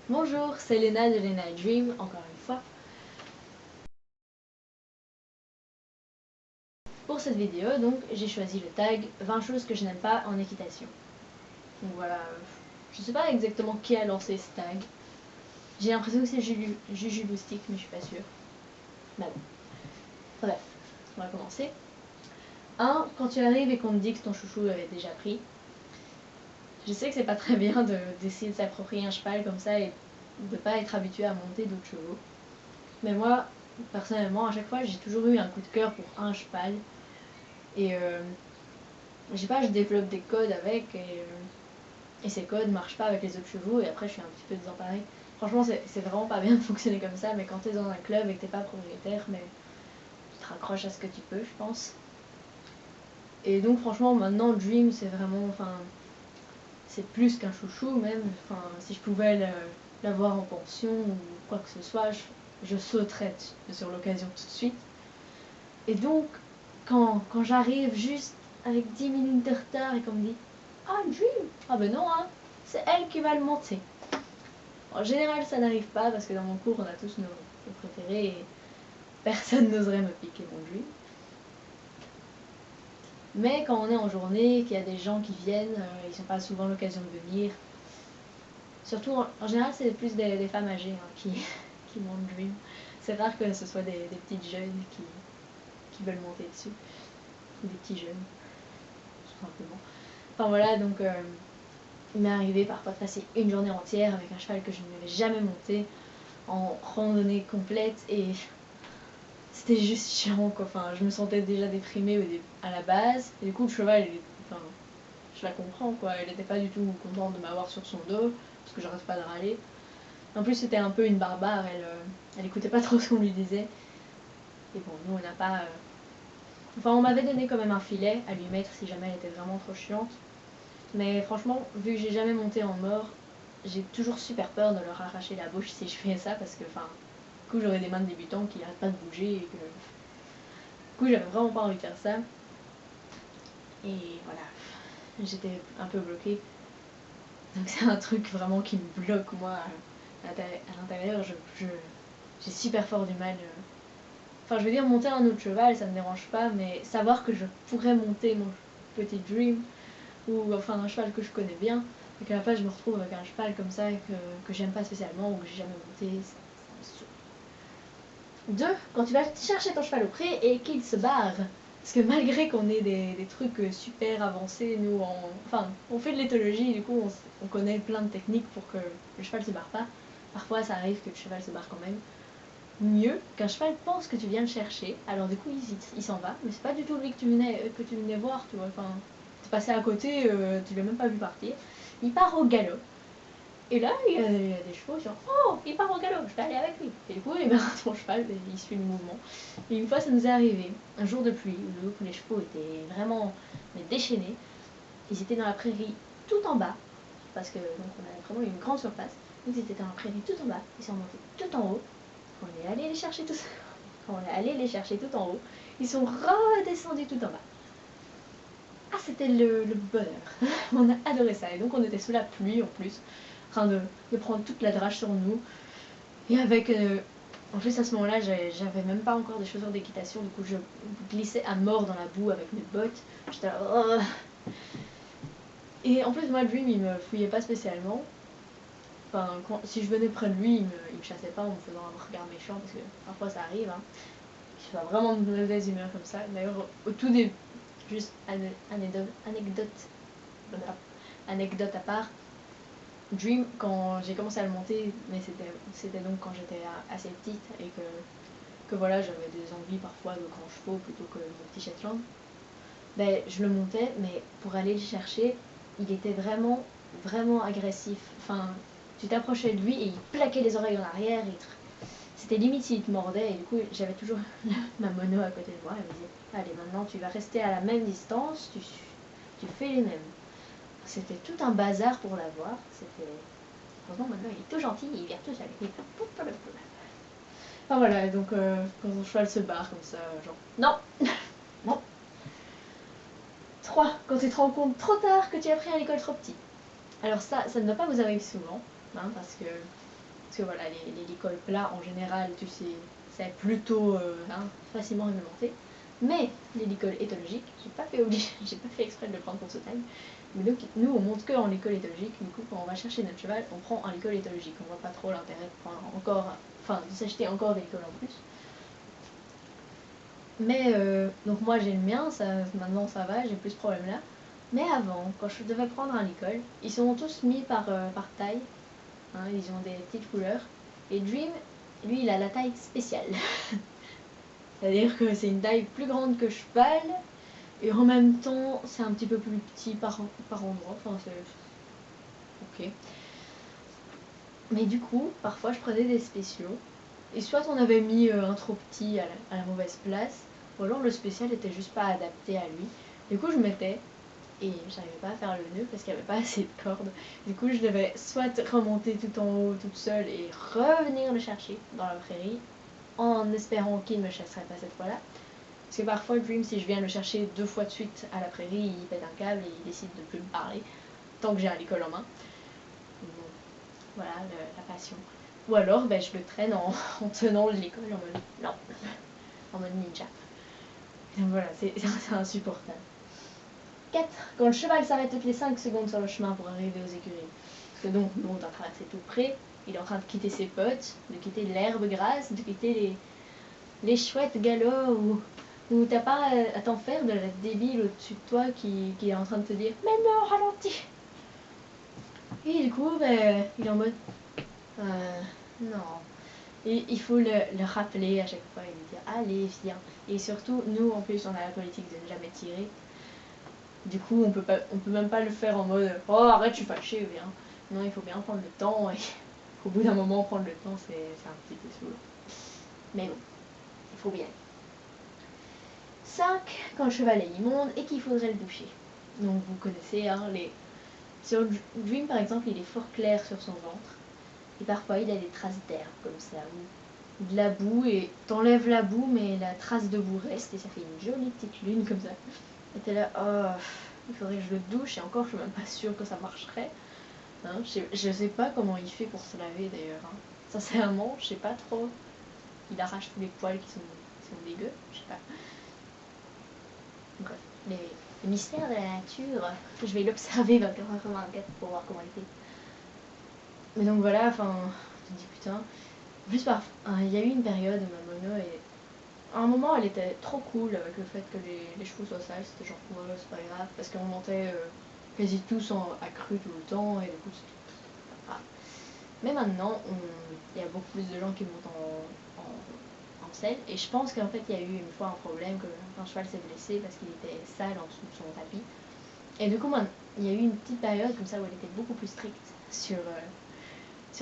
Bonjour, c'est Léna de Léna Dream, encore une fois. Pour cette vidéo, donc, j'ai choisi le tag 20 choses que je n'aime pas en équitation. Donc voilà, je sais pas exactement qui a lancé ce tag. J'ai l'impression que c'est Juju Boustique, mais je suis pas sûre. Mais bon. Bref, on va commencer. 1. Quand tu arrives et qu'on te dit que ton chouchou avait déjà pris. Je sais que c'est pas très bien d'essayer de s'approprier un cheval comme ça et de pas être habitué à monter d'autres chevaux. Mais moi, personnellement, à chaque fois, j'ai toujours eu un coup de cœur pour un cheval. Et je sais pas, je développe des codes avec et ces codes marchent pas avec les autres chevaux et après je suis un petit peu désemparée. Franchement, c'est vraiment pas bien de fonctionner comme ça, mais quand t'es dans un club et que t'es pas propriétaire, mais tu te raccroches à ce que tu peux, je pense. Et donc franchement, maintenant, Dream, c'est vraiment, enfin, c'est plus qu'un chouchou même. Enfin, si je pouvais l'avoir en pension ou quoi que ce soit, je sauterais sur l'occasion tout de suite. Et donc, quand j'arrive juste avec 10 minutes de retard et qu'on me dit Ah, Dream Ah ben non, hein, c'est elle qui va le monter. En général, ça n'arrive pas parce que dans mon cours, on a tous nos préférés et personne n'oserait me piquer mon Dream. Mais quand on est en journée, qu'il y a des gens qui viennent, ils n'ont pas souvent l'occasion de venir. Surtout, en général, c'est plus des femmes âgées qui montent Dream. C'est rare que ce soit des petites jeunes qui veulent monter dessus. Ou des petits jeunes, tout simplement. Enfin voilà, donc il m'est arrivé parfois de passer une journée entière avec un cheval que je n'avais jamais monté en randonnée complète et c'était juste chiant quoi. Enfin, je me sentais déjà déprimée à la base et du coup le cheval, enfin, je la comprends quoi. Elle n'était pas du tout contente de m'avoir sur son dos parce que j'arrête pas de râler. En plus c'était un peu une barbare, elle écoutait pas trop ce qu'on lui disait. Et bon, nous on n'a pas... Enfin on m'avait donné quand même un filet à lui mettre si jamais elle était vraiment trop chiante. Mais franchement, vu que j'ai jamais monté en mort, j'ai toujours super peur de leur arracher la bouche si je fais ça parce que, enfin, du coup, j'aurais des mains de débutant qui n'arrêtent pas de bouger et que, du coup, j'avais vraiment pas envie de faire ça. Et voilà, j'étais un peu bloquée. Donc, c'est un truc vraiment qui me bloque, moi, à l'intérieur. J'ai super fort du mal. Enfin, je veux dire, monter un autre cheval, ça me dérange pas, mais savoir que je pourrais monter mon petit Dream ou enfin un cheval que je connais bien et qu'à la fin je me retrouve avec un cheval comme ça que j'aime pas spécialement ou que j'ai jamais monté, ça me saoule. 2. Quand tu vas chercher ton cheval au pré et qu'il se barre. Parce que malgré qu'on ait des trucs super avancés, nous, enfin, on fait de l'éthologie et du coup on connaît plein de techniques pour que le cheval se barre pas. Parfois ça arrive que le cheval se barre quand même. Mieux qu'un cheval pense que tu viens le chercher, alors du coup il s'en va, mais c'est pas du tout lui que tu venais voir, tu vois. Enfin, t'es passé à côté, tu l'as même pas vu partir. Il part au galop. Et là, il y a des chevaux qui sont Oh, il part au galop, je vais aller avec lui. Et du coup, il met ton cheval et il suit le mouvement. Et une fois, ça nous est arrivé, un jour de pluie, où les chevaux étaient vraiment déchaînés. Ils étaient dans la prairie tout en bas, parce que donc, on avait vraiment une grande surface. Ils étaient dans la prairie tout en bas, ils sont montés tout en haut. On est allé les chercher tous. On est allé les chercher tout en haut. Ils sont redescendus tout en bas. Ah, c'était le bonheur. On a adoré ça. Et donc, on était sous la pluie en plus, en train de prendre toute la drage sur nous. Et avec. En plus, à ce moment-là, j'avais même pas encore des chaussures d'équitation. Du coup, je glissais à mort dans la boue avec mes bottes. J'étais là. Oh. Et en plus, moi, Dream, il me fouillait pas spécialement. Enfin, si je venais près de lui, il me chassait pas en me faisant un regard méchant, parce que parfois ça arrive, hein, qu'il soit vraiment de mauvaise humeur comme ça. D'ailleurs, au tout début, juste anecdote à part, Dream, quand j'ai commencé à le monter, mais c'était donc quand j'étais assez petite et que voilà, j'avais des envies parfois de grands chevaux plutôt que mon petit Shetland, ben, je le montais, mais pour aller le chercher, il était vraiment, vraiment agressif. Enfin, tu t'approchais de lui et il plaquait les oreilles en arrière. C'était limite s'il te mordait. Et du coup, j'avais toujours ma mono à côté de moi. Elle me disait Allez, maintenant tu vas rester à la même distance, tu fais les mêmes. C'était tout un bazar pour l'avoir. C'était. Heureusement, maintenant il est tout gentil, il vient tout seul. Enfin voilà, donc quand son cheval se barre comme ça, genre Non Non 3. Quand tu te rends compte trop tard que tu as pris à l'école trop petit. Alors ça ne doit pas vous arriver souvent, hein, parce que Parce que voilà, les licols plats en général, tu sais, c'est plutôt facilement réglementé. Mais les licols éthologiques, j'ai pas fait exprès de le prendre pour ce time. Mais donc, nous, on monte que en licol éthologique. Du coup, quand on va chercher notre cheval, on prend un licol éthologique. On voit pas trop l'intérêt de prendre de s'acheter encore des licols en plus. Mais donc moi j'ai le mien, maintenant ça va, j'ai plus ce problème là. Mais avant, quand je devais prendre un licol, ils sont tous mis par taille. Hein, ils ont des petites couleurs. Et Dream, lui, il a la taille spéciale. C'est-à-dire que c'est une taille plus grande que cheval. Et en même temps, c'est un petit peu plus petit par endroit. Enfin, c'est... Ok. Mais du coup, parfois, je prenais des spéciaux. Et soit on avait mis un trop petit à la mauvaise place, ou alors le spécial était juste pas adapté à lui. Du coup, je mettais, et j'arrivais pas à faire le nœud parce qu'il n'y avait pas assez de cordes. Du coup, je devais soit remonter tout en haut toute seule et revenir le chercher dans la prairie, en espérant qu'il ne me chasserait pas cette fois-là. Parce que parfois, Dream, si je viens le chercher 2 fois de suite à la prairie, il pète un câble et il décide de plus me parler tant que j'ai un licol en main. Bon, voilà, la passion. Ou alors, ben, je le traîne en tenant le licol en mode non, en mode ninja. Donc voilà, c'est insupportable. 4. Quand le cheval s'arrête toutes les 5 secondes sur le chemin pour arriver aux écuries. Parce que donc, nous, on est en train de tout près, il est en train de quitter ses potes, de quitter l'herbe grasse, de quitter les chouettes galops où t'as pas à t'en faire de la débile au-dessus de toi qui est en train de te dire mais non, ralentis. Et du coup, ben, il est en mode non. Et il faut le rappeler à chaque fois et lui dire allez, viens. Et surtout, nous en plus, on a la politique de ne jamais tirer. Du coup, on peut même pas le faire en mode oh arrête, je suis fâché, viens. Non, il faut bien prendre le temps. Et au bout d'un moment, prendre le temps, c'est un petit peu saoulant. Mais bon, il faut bien. 5. Quand le cheval est immonde et qu'il faudrait le doucher. Donc vous connaissez, hein, sur Dream par exemple, il est fort clair sur son ventre. Et parfois il a des traces d'herbe comme ça, ou de la boue, et t'enlèves la boue, mais la trace de boue reste, et ça fait une jolie petite lune comme ça. Et t'es là, oh, il faudrait que je le douche, et encore je suis même pas sûre que ça marcherait. Hein, je sais pas comment il fait pour se laver d'ailleurs. Hein. Sincèrement, je sais pas trop. Il arrache tous les poils qui sont dégueux, je sais pas. Bref, les mystères de la nature, je vais l'observer 24h/24 pour voir comment il fait. Mais donc voilà, enfin, je me dis putain. En plus, il y a eu une période où ma mono, à un moment, elle était trop cool avec le fait que les chevaux soient sales. C'était genre, ouais, c'est pas grave, parce qu'on montait quasi tous à cru tout le temps, et du coup, c'était pas grave. Mais maintenant, il y a beaucoup plus de gens qui montent en selle, et je pense qu'en fait, il y a eu une fois un problème, qu'un cheval s'est blessé parce qu'il était sale en dessous de son tapis. Et du coup, il y a eu une petite période comme ça où elle était beaucoup plus stricte sur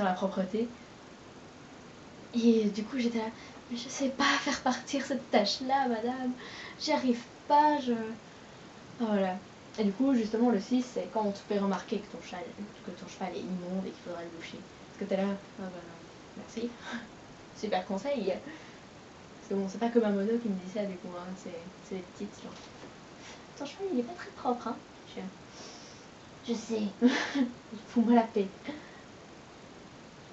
la propreté. Et du coup, j'étais là, mais je sais pas faire partir cette tâche-là, madame. J'y arrive pas, voilà. Et du coup, justement, le 6, c'est quand on te fait remarquer que ton cheval est immonde et qu'il faudra le doucher. Parce que t'es là, ah bah non, merci. Super conseil. Parce que bon, c'est pas que ma mono qui me dit ça, du coup, hein, c'est les petites, genre. Ton cheval, il est pas très propre, hein. Je sais. Fous-moi la paix.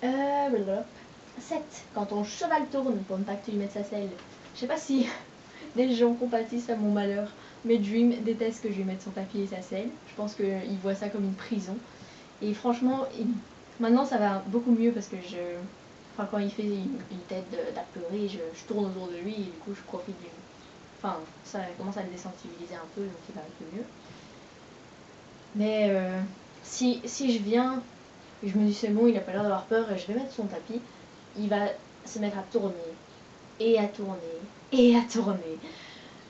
Blablabla. 7. Quand ton cheval tourne pour ne pas que tu lui mettes sa selle. Je sais pas si des gens compatissent à mon malheur, mais Dream déteste que je lui mette son tapis et sa selle. Je pense qu'il voit ça comme une prison. Et franchement, maintenant ça va beaucoup mieux parce que quand il fait une tête d'apeurer, je tourne autour de lui et du coup je profite du... Enfin, ça commence à le désensibiliser un peu, donc il va un peu mieux. Mais si je viens, et je me dis c'est bon, il a pas l'air d'avoir peur, et je vais mettre son tapis, il va se mettre à tourner, et à tourner, et à tourner.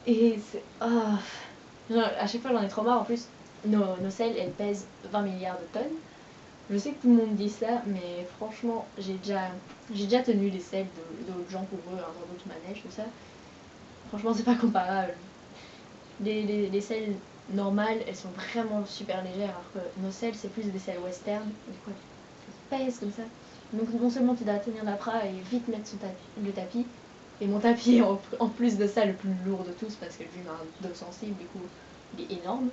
Et c'est... Oh. À chaque fois j'en ai trop marre, en plus, nos selles, elles pèsent 20 milliards de tonnes. Je sais que tout le monde dit ça, mais franchement, j'ai déjà tenu les selles d'autres gens pour eux, hein, dans d'autres manèges, tout ça. Franchement, c'est pas comparable. Les selles normales, elles sont vraiment super légères, alors que nos selles, c'est plus des selles western, du coup, elles pèsent comme ça. Donc non seulement tu dois tenir la bras et vite mettre le tapis, et mon tapis est en plus de ça le plus lourd de tous, parce que lui a un dos sensible, du coup, il est énorme.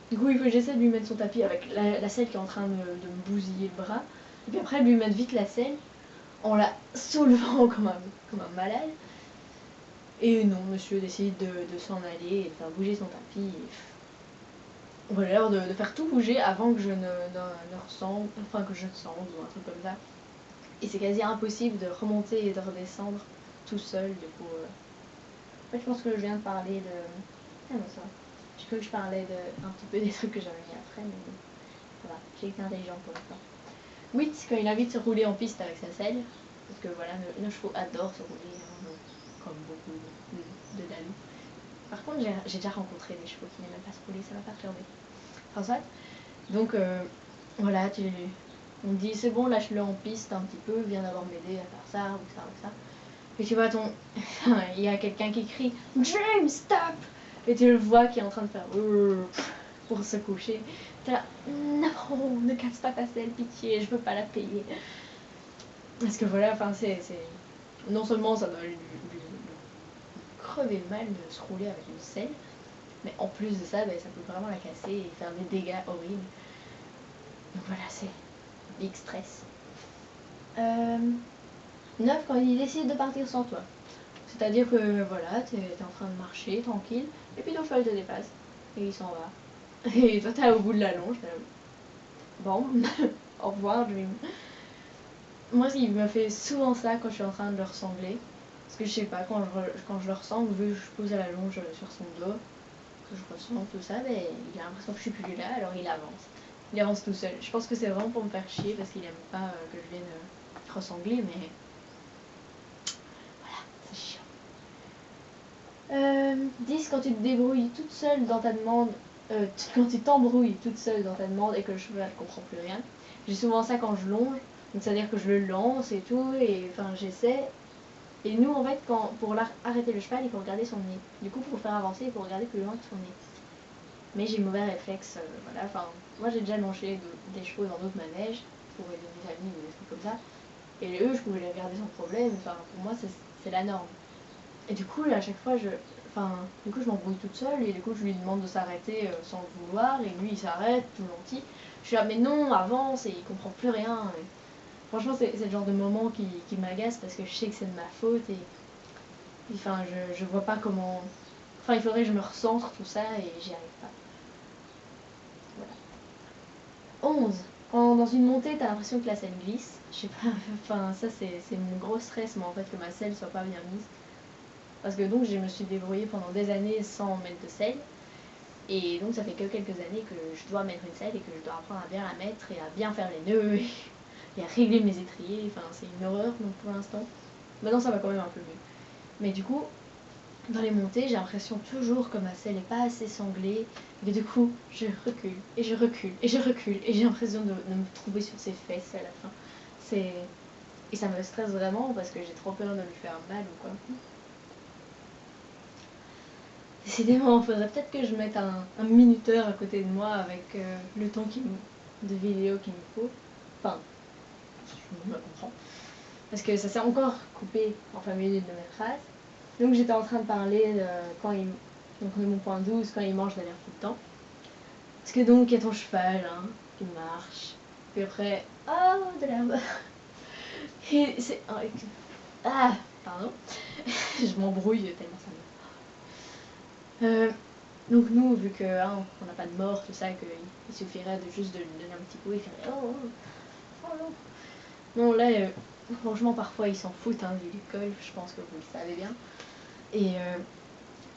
Du coup, il faut que j'essaie de lui mettre son tapis avec la selle qui est en train de me bousiller le bras. Et puis après, lui mettre vite la selle en la soulevant comme un malade. Et non, monsieur décide de s'en aller et de faire bouger son tapis. On a l'air de faire tout bouger avant que je ne ressente, enfin que je sente ou un truc comme ça. Et c'est quasi impossible de remonter et de redescendre tout seul. Du coup, en fait, je pense que je viens de parler de. Ah non, ça. Je crois que je parlais un petit peu des trucs que j'avais mis après, mais voilà, j'ai été intelligente pour l'instant. Oui, quand il a envie de se rouler en piste avec sa selle, parce que voilà, nos chevaux adorent se rouler, hein, comme beaucoup de dalous. Par contre, j'ai déjà rencontré des chevaux qui n'aiment pas se rouler, ça m'a perturbé. Enfin, soit. Donc, voilà, on dit c'est bon, lâche-le en piste un petit peu, viens d'abord m'aider à faire ça ou ça ou ça. Et tu vois, il y a quelqu'un qui crie Dream, stop! Et tu le vois qui est en train de faire pour se coucher. T'es là, non, ne casse pas ta selle, pitié, je veux pas la payer. Parce que voilà, enfin, non seulement ça doit lui crever le mal de se rouler avec une selle, mais en plus de ça, ça peut vraiment la casser et faire des dégâts horribles. Donc voilà, c'est big stress. 9, quand il décide de partir sans toi. C'est-à-dire que voilà, t'es en train de marcher tranquille, et puis Dauphin te dépasse, et il s'en va. Et toi t'es au bout de la longe, bon, au revoir Dream. Moi il me fait souvent ça quand je suis en train de le ressangler. Parce que je sais pas, quand je le ressemble, vu que je pose à la longe sur son dos, que je ressens tout ça, il a l'impression que je suis plus là, alors il avance. Il avance tout seul. Je pense que c'est vraiment pour me faire chier parce qu'il aime pas que je vienne ressangler, mais voilà, c'est chiant. 10, quand tu te débrouilles toute seule dans ta demande, quand tu t'embrouilles toute seule dans ta demande et que le cheval ne comprend plus rien. J'ai souvent ça quand je longe, donc c'est-à-dire que je le lance et tout, et enfin j'essaie. Et nous en fait, pour arrêter le cheval, il faut regarder son nez. Du coup, pour faire avancer, il faut regarder plus loin que son nez. Mais j'ai mauvais réflexe, voilà. Enfin, moi j'ai déjà longé des chevaux dans d'autres manèges, pour aider mes amis ou des trucs comme ça. Et eux, je pouvais les regarder sans problème. Enfin, pour moi, c'est la norme. Et du coup, à chaque fois, je m'embrouille toute seule et du coup, je lui demande de s'arrêter sans le vouloir et lui, il s'arrête tout gentil. Je suis là, mais non, avance, et il comprend plus rien. Et franchement, c'est le genre de moment qui m'agace parce que je sais que c'est de ma faute et enfin, je vois pas comment. Enfin, il faudrait que je me recentre tout ça et j'y arrive pas. Voilà. 11. Quand dans une montée, t'as l'impression que la selle glisse. Je sais pas, enfin, ça c'est mon gros stress, moi en fait, que ma selle soit pas bien mise. Parce que donc je me suis débrouillée pendant des années sans mettre de selle. Et donc ça fait que quelques années que je dois mettre une selle et que je dois apprendre à bien la mettre et à bien faire les nœuds et à régler mes étriers. Enfin, c'est une horreur donc pour l'instant. Maintenant ça va quand même un peu mieux. Mais du coup, dans les montées, j'ai l'impression toujours que ma selle n'est pas assez sanglée. Et du coup, je recule et je recule et je recule et j'ai l'impression de me trouver sur ses fesses à la fin. Et ça me stresse vraiment parce que j'ai trop peur de lui faire mal ou quoi. Décidément, il faudrait peut-être que je mette un minuteur à côté de moi avec le temps de vidéo qu'il me faut. Enfin, je me comprends. Parce que ça s'est encore coupé en plein milieu de mes phrases. Donc j'étais en train de parler donc de mon point 12, quand il mange derrière tout le temps. Parce que donc, il y a ton cheval, hein, qui marche. Puis après, de l'herbe. Et c'est. Pardon. Je m'embrouille tellement ça me. Donc nous, vu qu'on n'a pas de mort, tout ça, qu'il suffirait juste de lui donner un petit coup et faire oh non. Non, là, franchement, parfois ils s'en foutent vu l'école, je pense que vous le savez bien. Et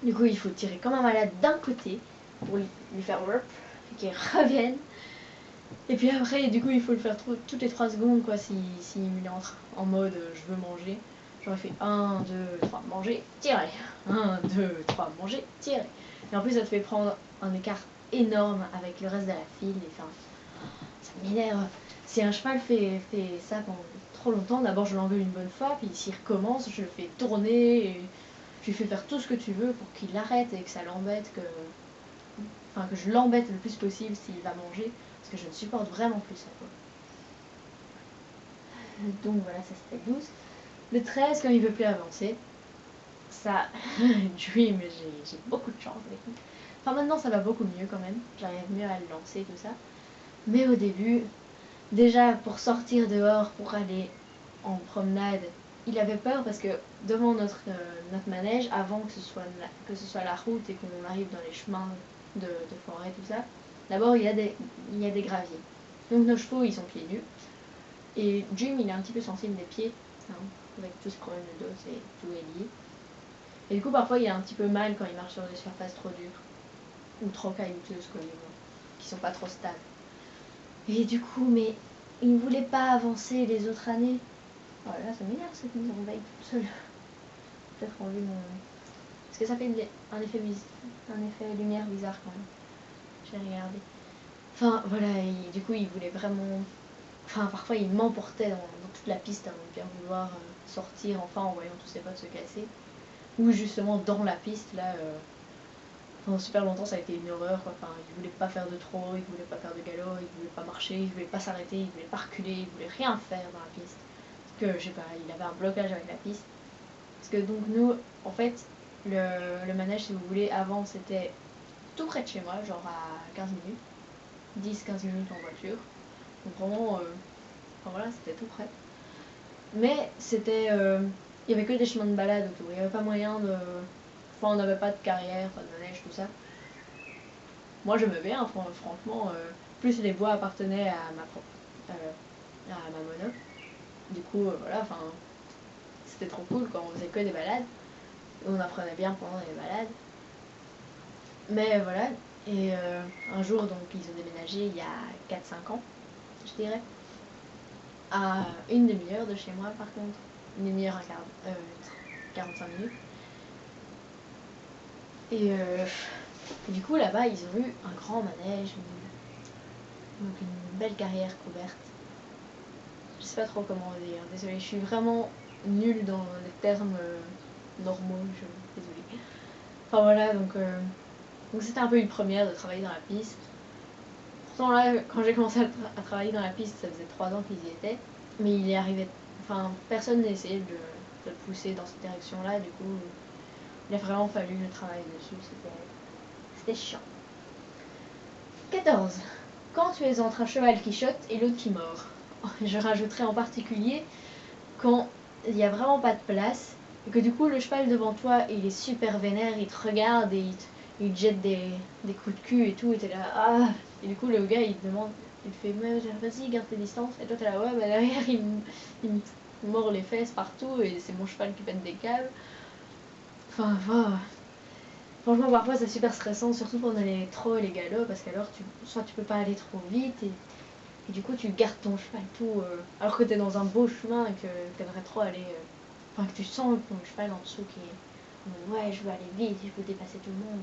du coup, il faut tirer comme un malade d'un côté pour lui faire warp et qu'il revienne. Et puis après, du coup, il faut le faire toutes les 3 secondes, quoi, s'il entre en mode je veux manger. J'aurais fait 1, 2, 3, manger, tirer. 1, 2, 3, manger, tirer. Et en plus, ça te fait prendre un écart énorme avec le reste de la file. Et enfin, ça m'énerve. Si un cheval fait ça pendant trop longtemps, d'abord je l'engueule une bonne fois, puis s'il recommence, je le fais tourner, et je lui fais faire tout ce que tu veux pour qu'il arrête et que ça l'embête, que je l'embête le plus possible s'il va manger, parce que je ne supporte vraiment plus ça, quoi. Donc voilà, ça c'était 12. Le 13, quand il veut plus avancer, ça, Dream, j'ai beaucoup de chance avec lui. Enfin maintenant ça va beaucoup mieux quand même, j'arrive mieux à le lancer, tout ça. Mais au début, déjà pour sortir dehors, pour aller en promenade, il avait peur parce que devant notre manège, avant que ce soit la route et qu'on arrive dans les chemins de forêt, tout ça, d'abord il y a des graviers. Donc nos chevaux, ils sont pieds nus. Et Jim, il est un petit peu sensible des pieds, hein, avec tout ce problème de dos, c'est tout est lié. Et du coup, parfois, il a un petit peu mal quand il marche sur des surfaces trop dures ou trop caillouteuses, quoi, qui sont pas trop stables. Et du coup, mais il ne voulait pas avancer les autres années. Voilà, ça m'énerve cette mise en veille toute seule. Peut-être enlever mon. Parce que ça fait un effet lumière bizarre quand même. J'ai regardé. Enfin, voilà, et du coup, il voulait vraiment. Enfin, parfois, il m'emportait dans toute la piste avant de bien vouloir sortir, enfin, en voyant tous ses potes se casser. Ou justement, dans la piste, là. Pendant super longtemps, ça a été une horreur, quoi. Enfin, il voulait pas faire de trop, il voulait pas faire de galop, il voulait pas marcher, il voulait pas s'arrêter, il voulait pas reculer, il voulait rien faire dans la piste. Parce que, je sais pas, il avait un blocage avec la piste. Parce que donc nous, en fait, le manège, si vous voulez, avant c'était tout près de chez moi, genre à 15 minutes, 10-15 minutes en voiture. Donc vraiment, enfin voilà, c'était tout près. Mais c'était, il y avait que des chemins de balade autour, il n'y avait pas moyen de... Enfin, on n'avait pas de carrière, pas de manège, tout ça. Moi, j'aimais bien, franchement, plus les bois appartenaient à ma mono. Du coup, voilà, enfin, c'était trop cool quand on faisait que des balades. On apprenait bien pendant les balades. Mais voilà, et un jour, donc, ils ont déménagé il y a 4-5 ans, je dirais, à une demi-heure de chez moi, par contre. Une demi-heure à 45 minutes. Et du coup, là-bas, ils ont eu un grand manège, donc une belle carrière couverte. Je sais pas trop comment dire, désolée, je suis vraiment nulle dans les termes normaux, désolée. Enfin voilà, donc c'était un peu une première de travailler dans la piste. Pourtant là, quand j'ai commencé à travailler dans la piste, ça faisait 3 ans qu'ils y étaient, mais il est arrivé, enfin personne n'a essayé de le pousser dans cette direction-là, du coup il a vraiment fallu que je travaille dessus, c'était chiant. 14. Quand tu es entre un cheval qui chote et l'autre qui mord. Je rajouterai en particulier quand il n'y a vraiment pas de place et que du coup le cheval devant toi il est super vénère, il te regarde et il te jette des coups de cul et tout, et t'es là, ah. Et du coup le gars il te demande, il te fait, mais vas-y garde tes distances, et toi t'es là, ouais, bah derrière il me mord les fesses partout et c'est mon cheval qui pète des câbles. Enfin, voilà. Franchement, parfois c'est super stressant, surtout pendant les trot et les galops, parce qu'alors soit tu peux pas aller trop vite, et du coup tu gardes ton cheval tout, alors que t'es dans un beau chemin et que t'aimerais trop aller. Enfin, que tu sens ton cheval en dessous qui est. Ouais, je veux aller vite, je veux dépasser tout le monde.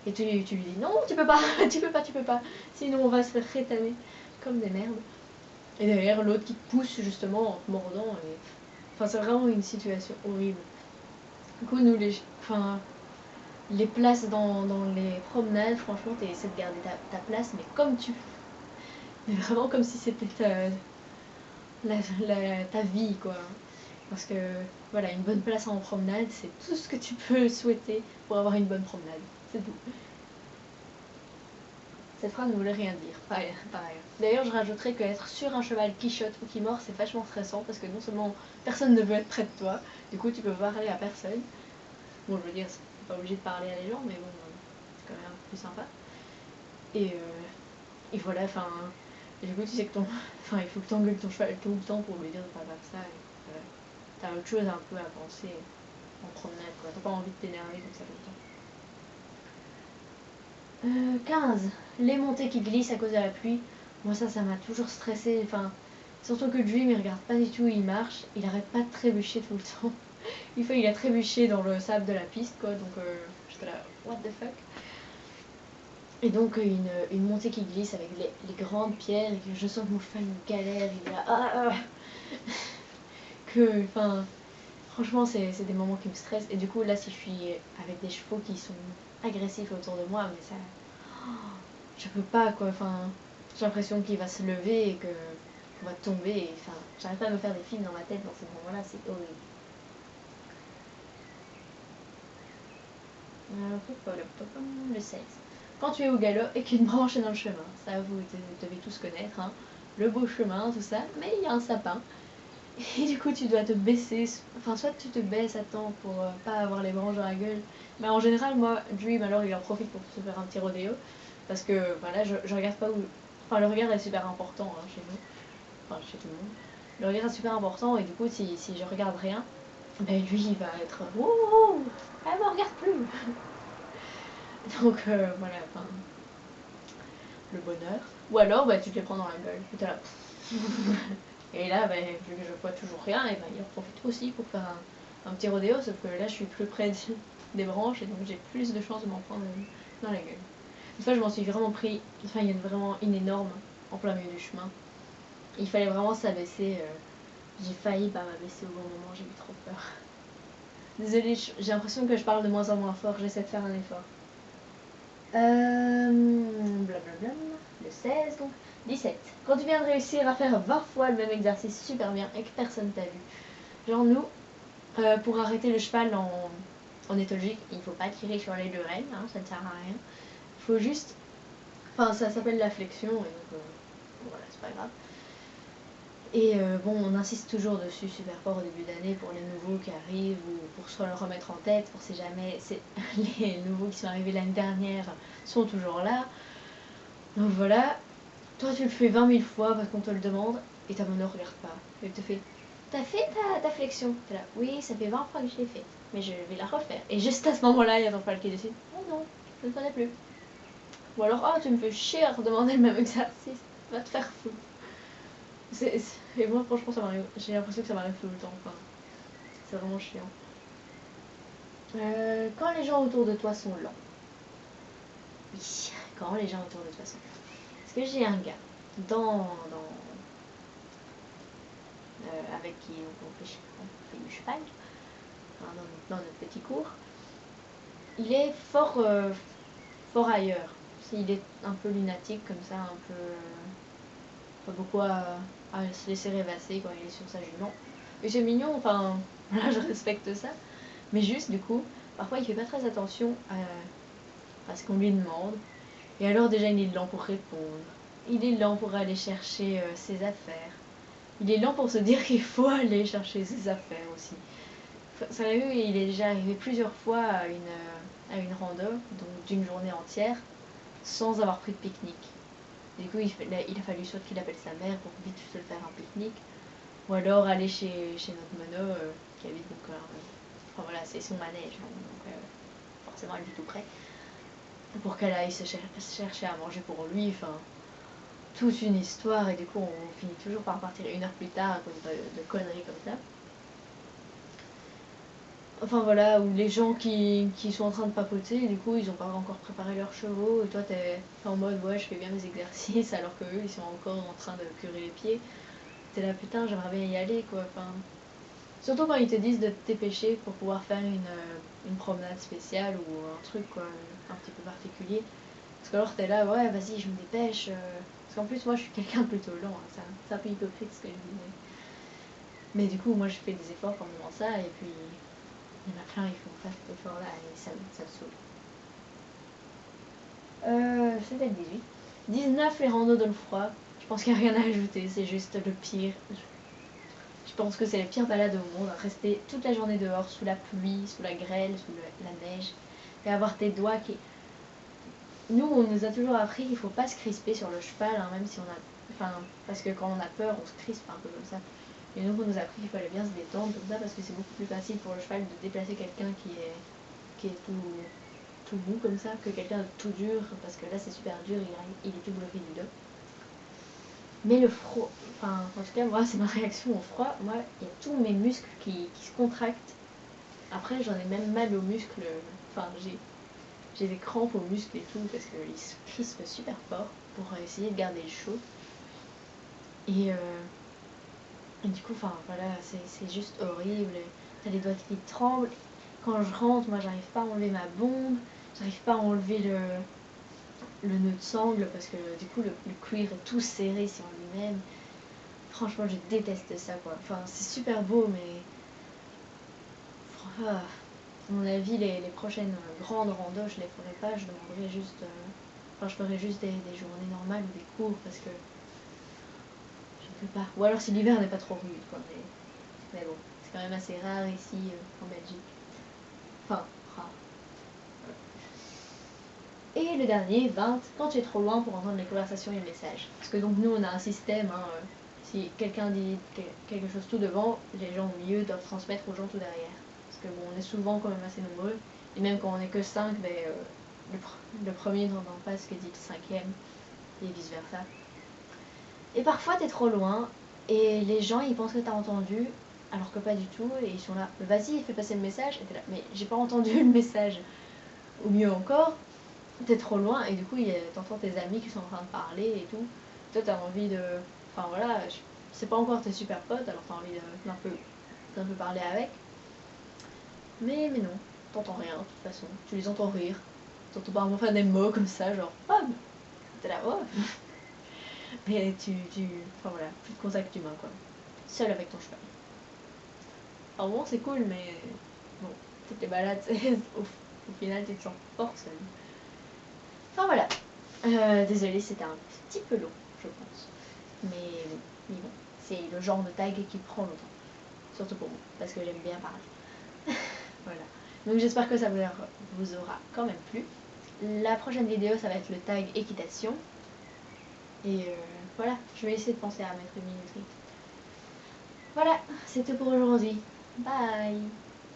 Et tu lui dis non, tu peux pas, tu peux pas, sinon on va se faire rétamer comme des merdes. Et derrière l'autre qui te pousse justement en te mordant. Et... Enfin, c'est vraiment une situation horrible. Du coup, nous, les places dans les promenades, franchement, t'essaies de garder ta place, mais comme tu. Mais vraiment comme si c'était ta vie, quoi. Parce que, voilà, une bonne place en promenade, c'est tout ce que tu peux souhaiter pour avoir une bonne promenade. C'est tout. Cette phrase ne voulait rien dire, pareil. D'ailleurs, je rajouterais qu'être sur un cheval qui chote ou qui mord, c'est vachement stressant parce que non seulement personne ne veut être près de toi, du coup tu peux parler à personne. Bon, je veux dire, c'est pas obligé de parler à les gens, mais bon, c'est quand même un peu plus sympa. Et voilà, enfin, du coup tu sais que enfin, il faut que tu engueules ton cheval tout le temps pour lui dire de pas faire ça. Et voilà. T'as autre chose un peu à penser en promenade, quoi. T'as pas envie de t'énerver comme ça tout le temps. 15. Les montées qui glissent à cause de la pluie. Moi ça m'a toujours stressé. Enfin, surtout que Dream il regarde pas du tout où il marche. Il arrête pas de trébucher tout le temps. Une fois il a trébuché dans le sable de la piste, quoi. Donc j'étais là, what the fuck. Et donc une montée qui glisse avec les grandes pierres et que je sens que mon cheval galère. Il est là, que, enfin, franchement c'est des moments qui me stressent. Et du coup là si je suis avec des chevaux qui sont agressifs autour de moi, mais ça... je peux pas, quoi. Enfin, j'ai l'impression qu'il va se lever et qu'on va tomber. Et, enfin, j'arrête pas de me faire des films dans ma tête dans ces moments-là, c'est horrible. Le 16. Quand tu es au galop et qu'une branche est dans le chemin, ça vous devez tous connaître, hein. le beau chemin, tout ça, mais il y a un sapin. Et du coup, tu dois te baisser, enfin, soit tu te baisses à temps pour pas avoir les branches dans la gueule. Mais en général, moi, Dream, alors il en profite pour se faire un petit rodéo. Parce que, voilà, je regarde pas où. Enfin, le regard est super important hein, chez nous. Enfin, chez tout le monde. Le regard est super important, et du coup, si je regarde rien, ben lui, il va être. Wouhou, elle me regarde plus. Donc, voilà, enfin. Le bonheur. Ou alors, bah, tu te les prends dans la gueule. Et t'es là. Et là, bah, vu que je vois toujours rien, et ben, il en profite aussi pour faire un petit rodéo, sauf que là, je suis plus près des branches, et donc j'ai plus de chances de m'en prendre dans la gueule. Une fois, je m'en suis vraiment pris. Enfin, il y a vraiment une énorme en plein milieu du chemin. Il fallait vraiment s'abaisser. J'ai failli pas m'abaisser au bon moment, j'ai eu trop peur. Désolée, j'ai l'impression que je parle de moins en moins fort, j'essaie de faire un effort. Blablabla, le 16 donc. 17. Quand tu viens de réussir à faire 20 fois le même exercice super bien et que personne t'a vu. Genre nous, pour arrêter le cheval en éthologique, il ne faut pas tirer sur les deux rênes, hein, ça ne sert à rien. Il faut juste... Enfin, ça s'appelle la flexion, et donc voilà, c'est pas grave. Et bon, on insiste toujours dessus super fort au début d'année pour les nouveaux qui arrivent ou pour se le remettre en tête, pour si jamais les nouveaux qui sont arrivés l'année dernière sont toujours là. Donc voilà, toi tu le fais 20 000 fois parce qu'on te le demande et ta main ne regarde pas. Elle te fait, t'as fait ta flexion? T'es là, oui, ça fait 20 fois que je l'ai fait, mais je vais la refaire. Et juste à ce moment-là, il y a ton cheval qui décide, oh non, je ne connais plus. Ou alors, oh tu me fais chier à redemander le même exercice, va te faire foutre. Et moi, franchement, ça m'arrive. J'ai l'impression que ça m'arrive tout le temps. Enfin, c'est vraiment chiant. Quand les gens autour de toi sont lents. Oui, quand les gens autour de toi sont lents. Parce que j'ai un gars avec qui on fait du cheval, enfin, dans notre petit cours. Il est fort ailleurs. Il est un peu lunatique comme ça, un peu pas beaucoup à se laisser rêvasser quand il est sur sa jument. Et c'est mignon, enfin, voilà, je respecte ça. Mais juste, du coup, parfois il fait pas très attention à ce qu'on lui demande. Et alors déjà, il est lent pour répondre. Il est lent pour aller chercher ses affaires. Il est lent pour se dire qu'il faut aller chercher ses affaires aussi. Sérieux, il est déjà arrivé plusieurs fois à une rando, donc d'une journée entière, sans avoir pris de pique-nique. Du coup, il a fallu soit qu'il appelle sa mère pour vite se faire un pique-nique, ou alors aller chez notre mono qui habite donc enfin voilà, c'est son manège, donc forcément elle est tout près, pour qu'elle aille se chercher à manger pour lui, enfin toute une histoire, et du coup on finit toujours par partir 1 heure plus tard à cause de conneries comme ça. Enfin voilà, ou les gens qui sont en train de papoter, et du coup ils ont pas encore préparé leurs chevaux, et toi t'es en mode ouais je fais bien mes exercices alors que eux ils sont encore en train de curer les pieds. T'es là putain j'aimerais bien y aller quoi, enfin... Surtout quand ils te disent de te dépêcher pour pouvoir faire une promenade spéciale ou un truc quoi, un petit peu particulier. Parce que alors t'es là, ouais vas-y je me dépêche. Parce qu'en plus moi je suis quelqu'un de plutôt lent, hein, c'est un peu hypocrite ce que je dis. Mais du coup moi je fais des efforts pendant ça et puis il y en a plein ils font pas cet effort là et ça me saoule. C'était le 18. 19 les randos dans le froid. Je pense qu'il n'y a rien à ajouter, c'est juste le pire. Je pense que c'est la pire balade au monde, rester toute la journée dehors, sous la pluie, sous la grêle, sous la neige, et avoir tes doigts qui... Nous, on nous a toujours appris qu'il ne faut pas se crisper sur le cheval, hein, même si on a... Enfin, parce que quand on a peur, on se crispe un peu comme ça. Et nous, on nous a appris qu'il fallait bien se détendre comme ça, parce que c'est beaucoup plus facile pour le cheval de déplacer quelqu'un qui est tout mou comme ça, que quelqu'un de tout dur, parce que là, c'est super dur, il est tout bloqué du dos. Mais le froid, enfin en tout cas moi c'est ma réaction au froid, moi il y a tous mes muscles qui se contractent. Après j'en ai même mal aux muscles, enfin j'ai des crampes aux muscles et tout parce qu'ils se crispent super fort pour essayer de garder le chaud. Et du coup enfin voilà c'est juste horrible, t'as les doigts qui tremblent. Quand je rentre moi j'arrive pas à enlever ma bombe, j'arrive pas à enlever le nœud de sangle parce que du coup le cuir est tout serré sur lui-même. Franchement, je déteste ça, quoi. Enfin, c'est super beau, mais... à mon avis, les prochaines grandes randos, je les ferai pas. Je demanderai juste... Enfin, je ferai juste des journées normales ou des cours, parce que... fait pas. Ou alors si l'hiver n'est pas trop rude, quoi. Mais bon, c'est quand même assez rare ici en Belgique. Enfin, rare. Et le dernier, 20, quand tu es trop loin pour entendre les conversations et les messages. Parce que donc nous on a un système, hein, si quelqu'un dit quelque chose tout devant, les gens au milieu doivent transmettre aux gens tout derrière. Parce que bon, on est souvent quand même assez nombreux, et même quand on est que 5, ben, le premier n'entend pas ce que dit le cinquième, et vice versa. Et parfois t'es trop loin, et les gens ils pensent que t'as entendu, alors que pas du tout, et ils sont là, vas-y fais passer le message, et t'es là, mais j'ai pas entendu le message. Ou mieux encore, t'es trop loin et du coup t'entends tes amis qui sont en train de parler et tout. Toi t'as envie de. Enfin voilà, c'est pas encore tes super potes, alors t'as envie d'un peu parler avec. Mais non, t'entends rien de toute façon. Tu les entends rire. T'entends parfois faire des mots comme ça, genre oh t'es là, oh mais enfin voilà, plus de contact humain quoi. Seul avec ton cheval. Alors bon c'est cool mais bon, toutes les balades, au final tu te sens fort seul. Enfin voilà. Désolée, c'était un petit peu long, je pense. Mais bon, c'est le genre de tag qui prend longtemps. Surtout pour moi, parce que j'aime bien parler. Voilà. Donc j'espère que ça vous aura quand même plu. La prochaine vidéo, ça va être le tag équitation. Et voilà, je vais essayer de penser à mettre une minuterie. Voilà, c'est tout pour aujourd'hui. Bye!